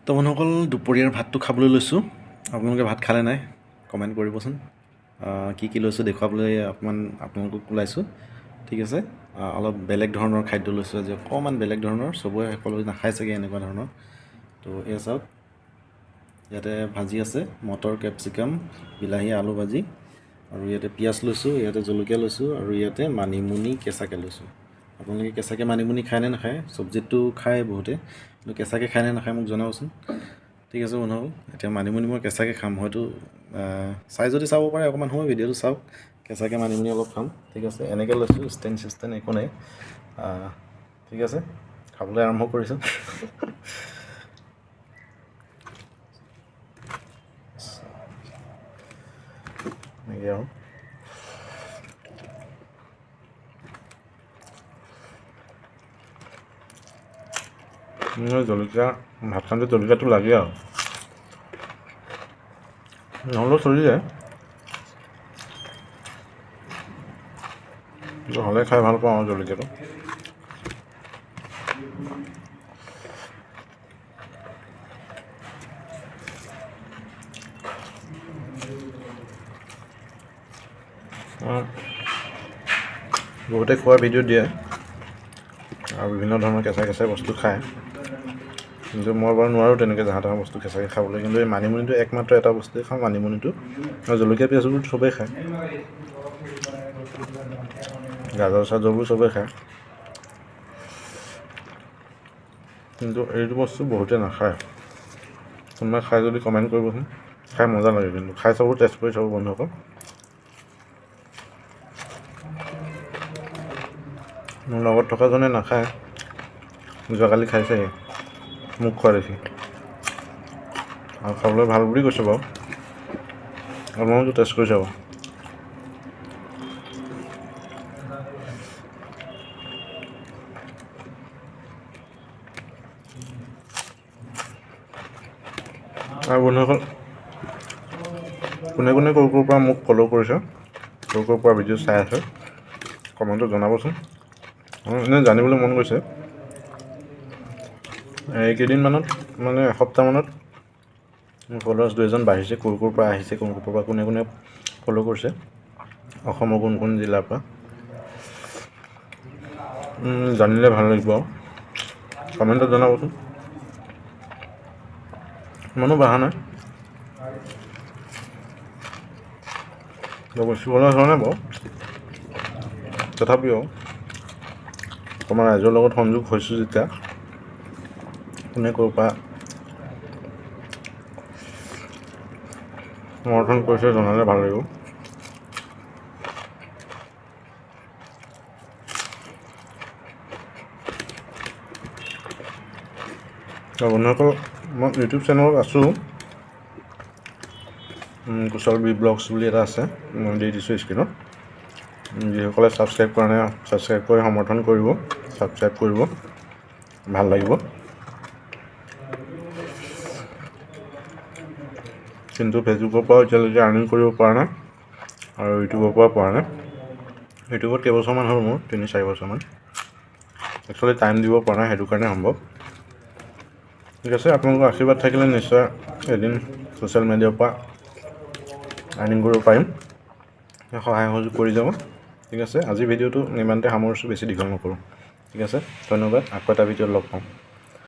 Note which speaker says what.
Speaker 1: তো বন্ধুসকল দুপৰীয়াৰ ভাতটো খাবলৈ লৈছোঁ। আপোনালোকে ভাত খালে নাই কমেণ্ট কৰিবচোন। কি লৈছোঁ দেখুৱাবলৈ অকণমান আপোনালোকক ওলাইছোঁ। ঠিক আছে, অলপ বেলেগ ধৰণৰ খাদ্য লৈছোঁ আজি, অকণমান বেলেগ ধৰণৰ, চবৰে সকলোৱে নাখায় চাগে এনেকুৱা ধৰণৰ। তো এয়া চাওক, ইয়াতে ভাজি আছে মটৰ, কেপচিকাম, বিলাহী, আলু ভাজি, আৰু ইয়াতে পিঁয়াজ লৈছোঁ, ইয়াতে জলকীয়া লৈছোঁ, আৰু ইয়াতে মানিমুনি কেঁচাকৈ লৈছোঁ। আপোনালোকে কেঁচাকৈ মানিমুনি খায় নে নাখায়? চব্জিতটো খায় বহুতে, কিন্তু কেঁচাকৈ খায় নে নাখায় মোক জনাবচোন। ঠিক আছে বন্ধুসকল, এতিয়া মানিমুনি মই কেঁচাকৈ খাম, হয়তো চাই যদি চাব পাৰে অকণমান সময় ভিডিঅ'টো চাওক, কেঁচাকৈ মানিমুনি অলপ খাম। ঠিক আছে, এনেকৈ লৈছোঁ, ষ্টেণ্ড চিষ্টেণ্ড একো নাই। ঠিক আছে, খাবলৈ আৰম্ভ কৰিছোঁ। এনেকৈ আৰু জলকীয়া, ভাত খাওঁতে জলকীয়াটো লাগে আৰু নহ'লেও চলি যায়, হ'লে খাই ভাল পাওঁ আৰু জলকীয়াটো। বহুতে খোৱা ভিডিঅ' দিয়ে আৰু বিভিন্ন ধৰণৰ কেঁচা কেঁচা বস্তু খায়, কিন্তু মই বাৰু নোৱাৰোঁ তেনেকৈ জাহা তাহা বস্তু কেঁচাকৈ খাবলৈ। কিন্তু এই মানিমুনিটো একমাত্ৰ এটা বস্তুৱেই খাওঁ, মানিমুনিটো, আৰু জলকীয়া পিঁয়াজবোৰ চবেই খায়, গাজৰ চাজৰবোৰ চবেই খায়, কিন্তু এইটো বস্তু বহুতে নাখায়। কোনোবাই খাই যদি কমেণ্ট কৰিবচোন, খাই মজা লাগে, কিন্তু খাই চাব, টেষ্ট কৰি চাব বন্ধুসকল। মোৰ লগত থকাজনে নাখায়, যোৱাকালি খাইছেহি মোক খোৱা দেখি, আৰু খাবলৈ ভাল বুলি কৈছে বাৰু, আপোনালোকে টেষ্ট কৰি চাব। আৰু বন্ধুসকল, কোনে কোনে ক'ৰ পৰা মোক ফ'ল' কৰিছে, ক'ৰ পৰা ভিডিঅ' চাই আছে, কমেণ্টত জনাবচোন। এনেই জানিবলৈ মন গৈছে। এইকেইদিনমানত মানে এসপ্তাহমানত ফলোৱাৰ্ছ 2জন বাঢ়িছে, ক'ৰ পৰা আহিছে, ক'ৰ পৰা কোনে কোনে ফ'ল' কৰিছে, অসমৰ কোন কোন জিলাৰ পৰা, জানিলে ভাল লাগিব আৰু কমেণ্টত জনাবচোন। ইমানো বাঢ়া নাই, বেছি ফলোৱাৰ্ছ হোৱা নাই বাৰু, তথাপিও অকণমান ৰাইজৰ লগত সংযোগ হৈছোঁ যেতিয়া, কোনে ক'ৰ পৰা সমৰ্থন কৰিছে জনালে ভাল লাগিব। বন্ধুসকল, মই ইউটিউব চেনেলত আছোঁ, কুশল বি ব্লগছ বুলি এটা আছে, মই দি দিছোঁ স্ক্ৰীণত। যিসকলে ছাবস্ক্ৰাইব কৰা নাই, ছাবস্ক্ৰাইব কৰি সমৰ্থন কৰিব, ছাবস্ক্ৰাইব কৰিব, ভাল লাগিব। কিন্তু ফেচবুকৰ পৰাও এতিয়ালৈকে আৰ্নিং কৰিব পৰা নাই, আৰু ইউটিউবৰ পৰাও পৰা নাই। ইউটিউবত কেইবছৰমান হ'ল মোৰ, 3-4 বছৰমান, একচুৱেলি টাইম দিব পৰা নাই, সেইটো কাৰণে সম্ভৱ। ঠিক আছে, আপোনালোকৰ আশীৰ্বাদ থাকিলে নিশ্চয় এদিন ছ'চিয়েল মিডিয়াৰ পৰা আৰ্নিং কৰিব পাৰিম, সহায় সহযোগ কৰি যাব। ঠিক আছে, আজি ভিডিঅ'টো ইমানতে সামৰিছোঁ, বেছি দীঘল নকৰোঁ। ঠিক আছে, ধন্যবাদ, আকৌ এটা ভিডিঅ'ত লগ পাম।